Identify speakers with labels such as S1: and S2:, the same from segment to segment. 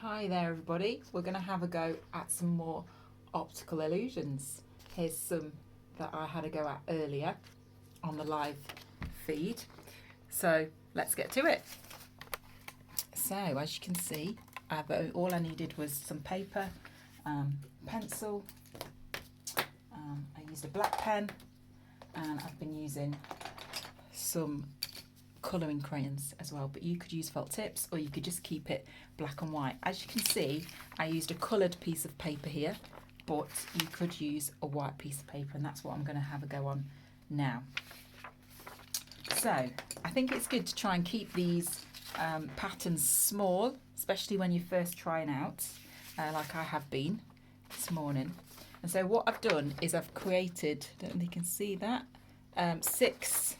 S1: Hi there everybody, we're going to have a go at some more optical illusions. Here's some that I had a go at earlier on the live feed. So let's get to it. So as you can see, all I needed was some paper, pencil, I used a black pen, and I've been using some colouring crayons as well, but you could use felt tips or you could just keep it black and white. As you can see, I used a coloured piece of paper here, but you could use a white piece of paper, and that's what I'm going to have a go on now. So I think it's good to try and keep these patterns small, especially when you're first trying out, like I have been this morning. And so what I've done is I've created, I don't know if you can see that, six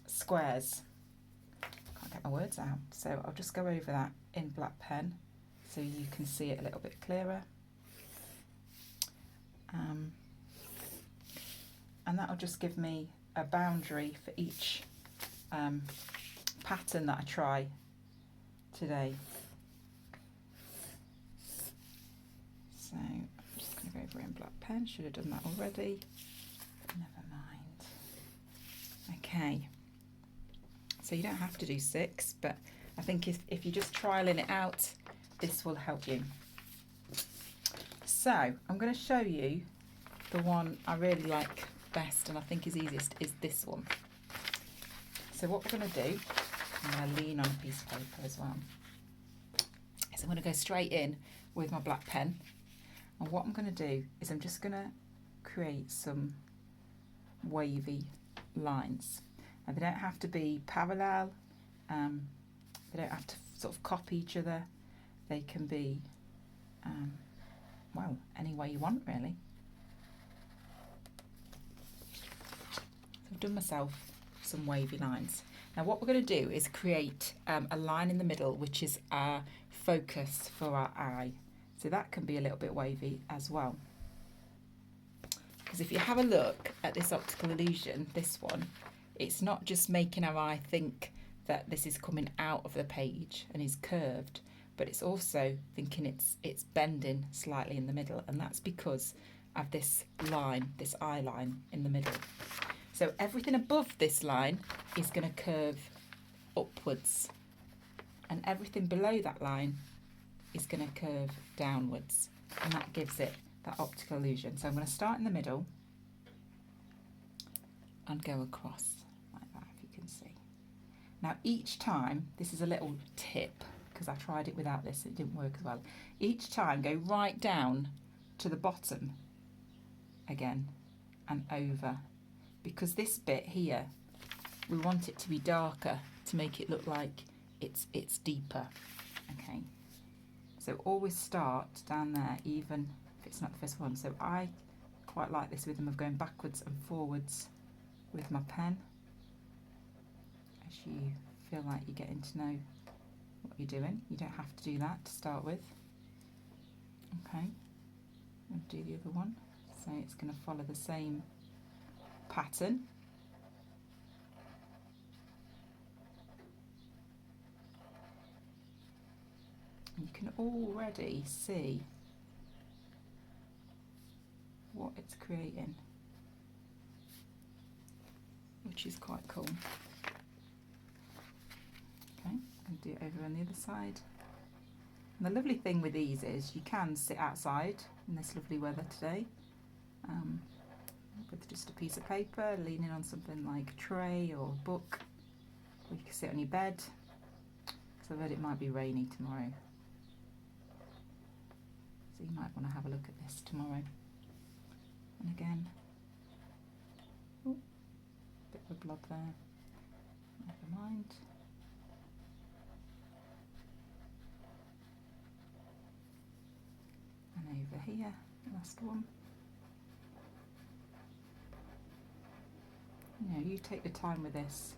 S1: squares. Can't get my words out, so I'll just go over that in black pen so you can see it a little bit clearer. And that'll just give me a boundary for each pattern that I try today. So I'm just going to go over in black pen. Should have done that already. Never mind. Okay. So you don't have to do 6, but I think if you're just trialing it out, this will help you. So I'm going to show you the one I really like best and I think is easiest is this one. So what we're going to do, I'm going to lean on a piece of paper as well, is I'm going to go straight in with my black pen, and what I'm going to do is I'm just going to create some wavy lines. And they don't have to be parallel, they don't have to sort of copy each other, they can be, well, any way you want really. So I've done myself some wavy lines. Now what we're going to do is create a line in the middle which is our focus for our eye. So that can be a little bit wavy as well. Because if you have a look at this optical illusion, this one, it's not just making our eye think that this is coming out of the page and is curved, but it's also thinking it's bending slightly in the middle, and that's because of this line, this eye line in the middle. So everything above this line is going to curve upwards, and everything below that line is going to curve downwards, and that gives it that optical illusion. So I'm going to start in the middle and go across like that, if you can see. Now each time, this is a little tip because I tried it without this, it didn't work as well. Each time go right down to the bottom again and over, because this bit here we want it to be darker to make it look like it's deeper. Okay, so always start down there even if it's not the first one. So I quite like this rhythm of going backwards and forwards with my pen as you feel like you're getting to know what you're doing. You don't have to do that to start with. Okay, I'll do the other one. So it's going to follow the same pattern. You can already see what it's creating, which is quite cool. Okay, I'm going to do it over on the other side. And the lovely thing with these is you can sit outside in this lovely weather today with just a piece of paper, leaning on something like a tray or a book, or you can sit on your bed. So I've heard it might be rainy tomorrow, so you might want to have a look at this tomorrow. And again, ooh, bit of a blob there, never mind. And over here, last one. You know, you take the time with this.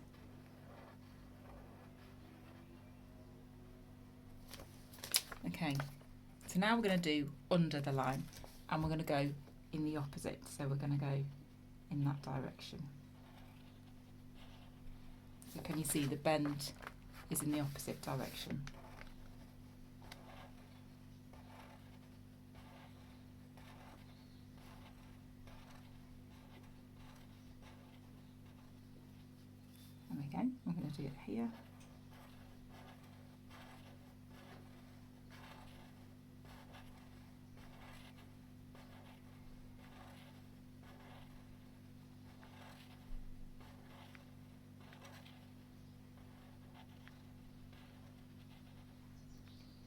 S1: Okay, so now we're going to do under the line, and we're going to go in the opposite, so we're going to go in that direction. So can you see the bend is in the opposite direction. And again, I'm going to do it here.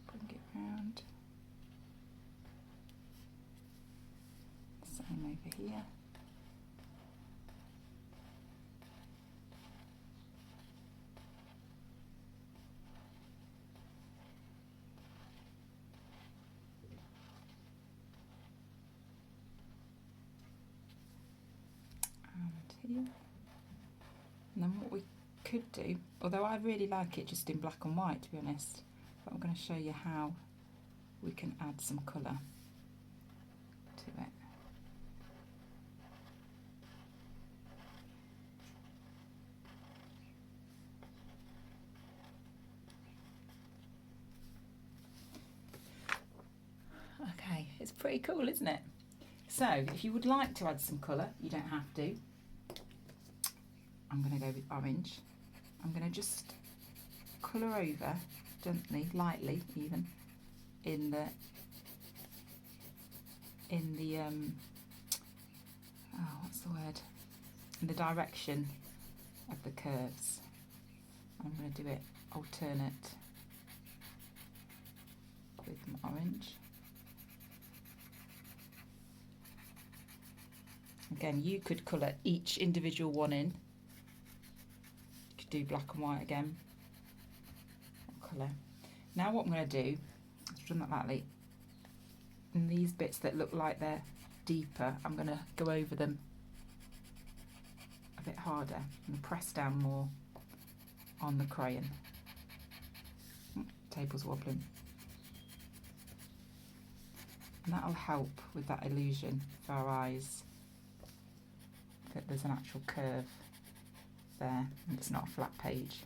S1: Bring it round. Same over here. Here. And then what we could do, although I really like it just in black and white to be honest, but I'm going to show you how we can add some colour to it. Okay, it's pretty cool, isn't it? So if you would like to add some colour, you don't have to. I'm going to go with orange. I'm going to just colour over gently, lightly even, in the what's the word? In the direction of the curves. I'm going to do it alternate with my orange. Again, you could colour each individual one in. You could do black and white again. Colour. Now what I'm going to do, let's run that lightly. And these bits that look like they're deeper, I'm going to go over them a bit harder and press down more on the crayon. Table's wobbling. And that'll help with that illusion for our eyes, that there's an actual curve there and it's not a flat page.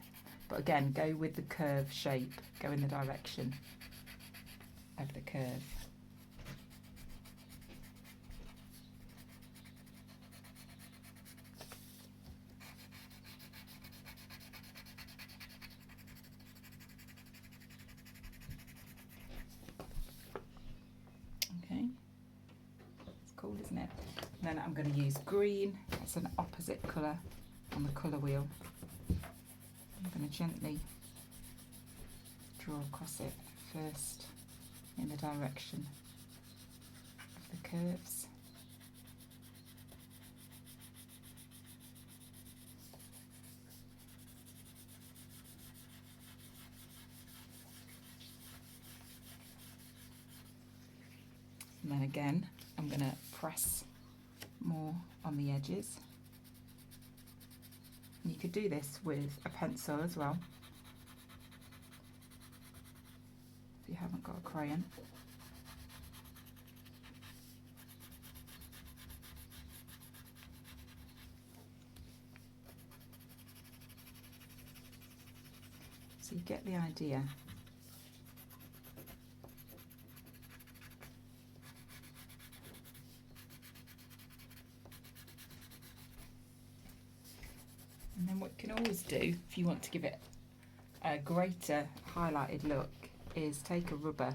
S1: But again, go with the curve shape, go in the direction of the curve. Okay, it's cool, isn't it? And then I'm going to use green. It's an opposite colour on the colour wheel. I'm going to gently draw across it first in the direction of the curves. And then again, I'm going to press more on the edges. You could do this with a pencil as well, if you haven't got a crayon. So you get the idea. And then what you can always do, if you want to give it a greater highlighted look, is take a rubber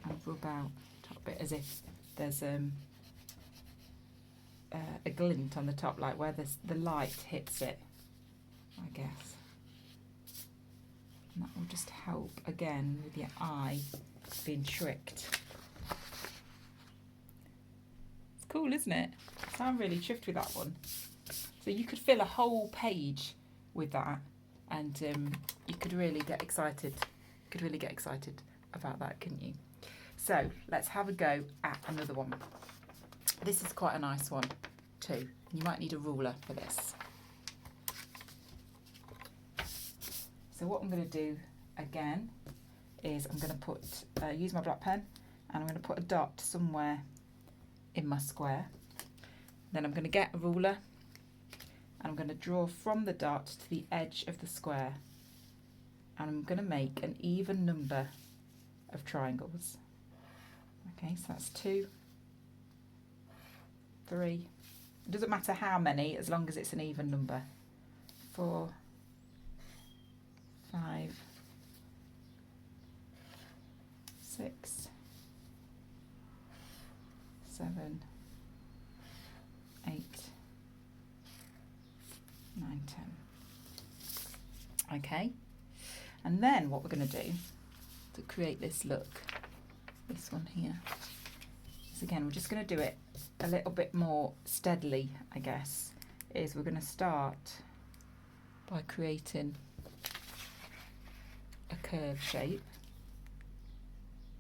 S1: and rub out the top bit as if there's a glint on the top, like where the light hits it, I guess. And that will just help again with your eye being tricked. It's cool, isn't it? So I'm really chuffed with that one. So you could fill a whole page with that, and you could really get excited. About that, couldn't you? So let's have a go at another one. This is quite a nice one too. You might need a ruler for this. So what I'm going to do again is I'm going to put use my black pen, and I'm going to put a dot somewhere in my square. Then I'm going to get a ruler, and I'm going to draw from the dot to the edge of the square, and I'm going to make an even number of triangles. Okay, so that's 2, 3, it doesn't matter how many as long as it's an even number, 4, 5, 6, 7, 8, 9, 10. Okay, and then what we're going to do to create this look, this one here, is again we're just going to do it a little bit more steadily, I guess, is we're going to start by creating a curve shape.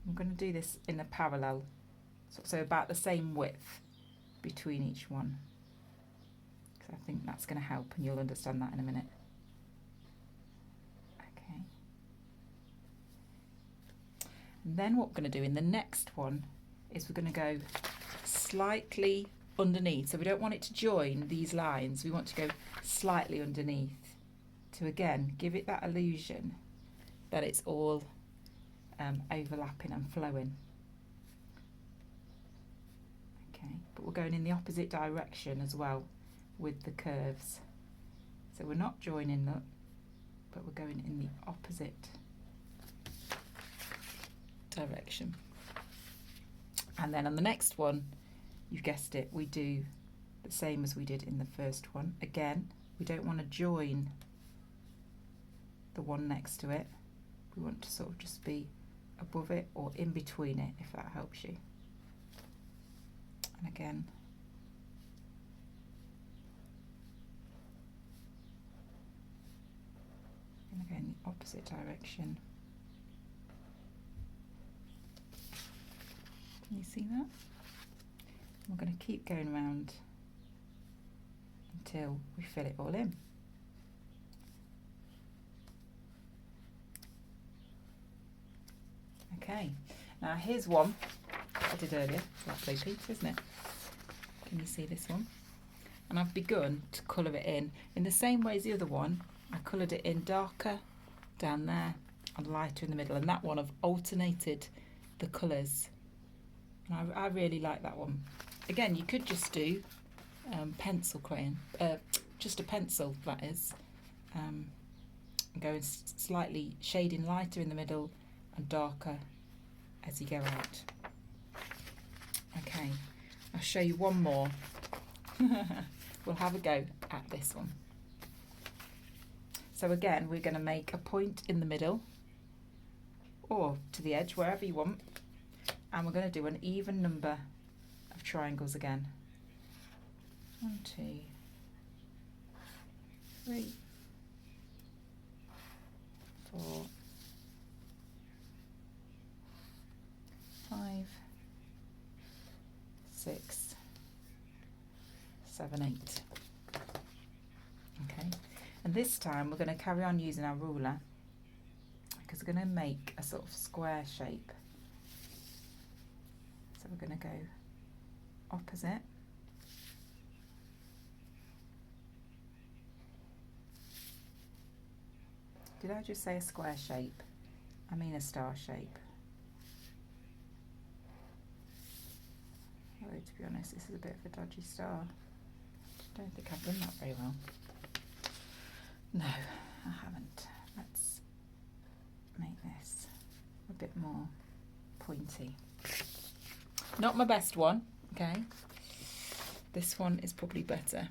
S1: I'm going to do this in a parallel, so about the same width between each one. So I think that's going to help, and you'll understand that in a minute. Okay. And then what we're going to do in the next one is we're going to go slightly underneath. So we don't want it to join these lines. We want to go slightly underneath to again give it that illusion that it's all overlapping and flowing. Okay, but we're going in the opposite direction as well with the curves. So we're not joining that, but we're going in the opposite direction. And then on the next one, you've guessed it, we do the same as we did in the first one. Again, we don't want to join the one next to it. We want to sort of just be above it or in between it, if that helps you. And again, I'm going to go in the opposite direction. Can you see that? We're going to keep going around until we fill it all in. Okay, now here's one that I did earlier. It's like Blue Peter, isn't it? Can you see this one? And I've begun to colour it in the same way as the other one. I coloured it in darker down there and lighter in the middle, and that one I've alternated the colours. And I really like that one. Again, you could just do pencil crayon, just a pencil that is, going slightly shading lighter in the middle and darker as you go out. Okay, I'll show you one more. We'll have a go at this one. So again, we're going to make a point in the middle or to the edge, wherever you want, and we're going to do an even number of triangles again. 1, 2, 3, 4, 5, 6, 7, 8. Okay, and this time we're going to carry on using our ruler because we're going to make a sort of square shape. So we're going to go opposite. Did I just say a square shape? I mean a star shape. Although to be honest, this is a bit of a dodgy star. I don't think I've done that very well. No, I haven't. Let's make this a bit more pointy. Not my best one, okay? This one is probably better.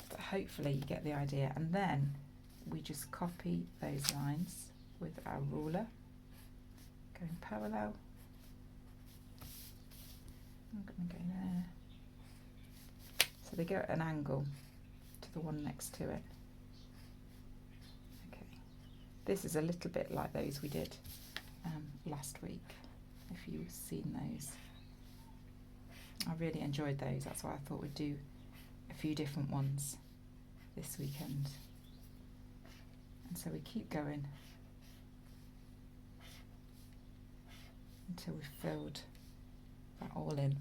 S1: But hopefully you get the idea. And then we just copy those lines with our ruler, going parallel. I'm going to go there. So they go at an angle to the one next to it. Okay, this is a little bit like those we did last week, if you've seen those. I really enjoyed those, that's why I thought we'd do a few different ones this weekend. And so we keep going until we've filled that all in.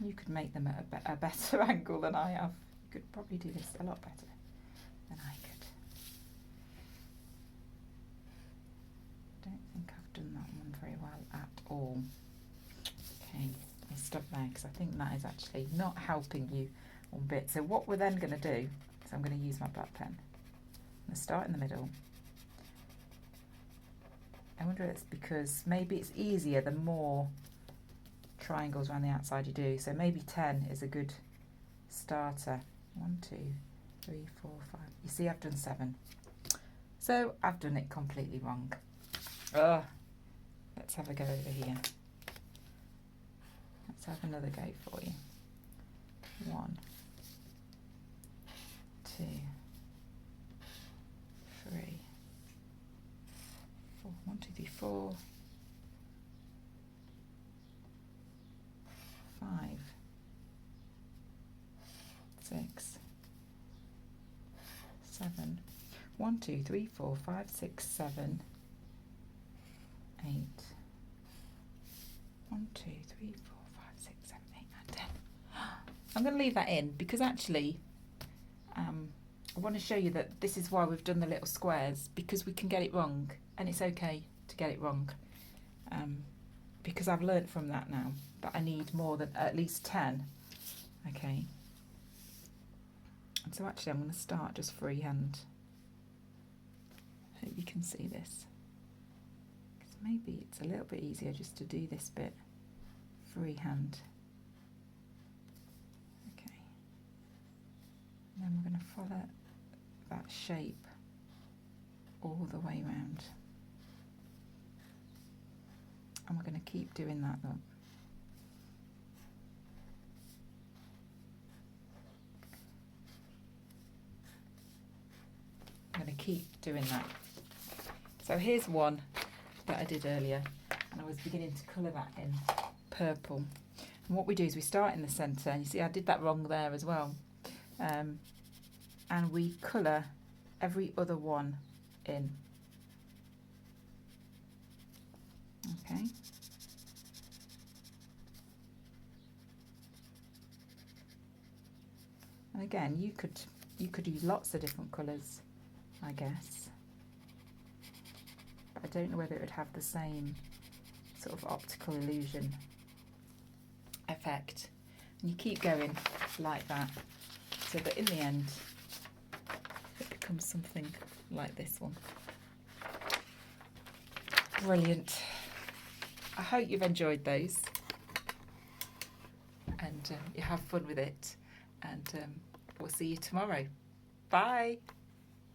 S1: You could make them at a better angle than I have. You could probably do this a lot better than I could. Don't think I've done that one very well at all. Okay, I'll stop there because I think that is actually not helping you one bit. So what we're then going to do is I'm going to use my black pen. I'm going to start in the middle. I wonder if it's because maybe it's easier the more triangles around the outside you do. So maybe 10 is a good starter. 1, 2, 3, 4, 5. You see, I've done 7. So I've done it completely wrong. Let's have a go over here. Let's have another go for you. 1, 2, 3, 4. 1, 2, 3, 4. 5, 6, 7. 1, 2, 3, 4, 5, 6, 7, 8. 1, 2, 3, 4, 5, 6, 7, 8, 9, 10. I'm going to leave that in because actually I want to show you that this is why we've done the little squares, because we can get it wrong and it's okay to get it wrong, because I've learnt from that now that I need more than at least 10. Okay, and so actually I'm going to start just freehand. Hope you can see this, because maybe it's a little bit easier just to do this bit freehand. Okay, and then we're going to follow that shape all the way around, and we're going to keep doing that though. I'm going to keep doing that. So here's one that I did earlier, and I was beginning to colour that in purple. And what we do is we start in the centre, and you see I did that wrong there as well, and we colour every other one in. Okay. And again, you could use lots of different colours, I guess, but I don't know whether it would have the same sort of optical illusion effect. And you keep going like that, so that in the end it becomes something like this one. Brilliant. I hope you've enjoyed those, and you have fun with it, and we'll see you tomorrow. Bye.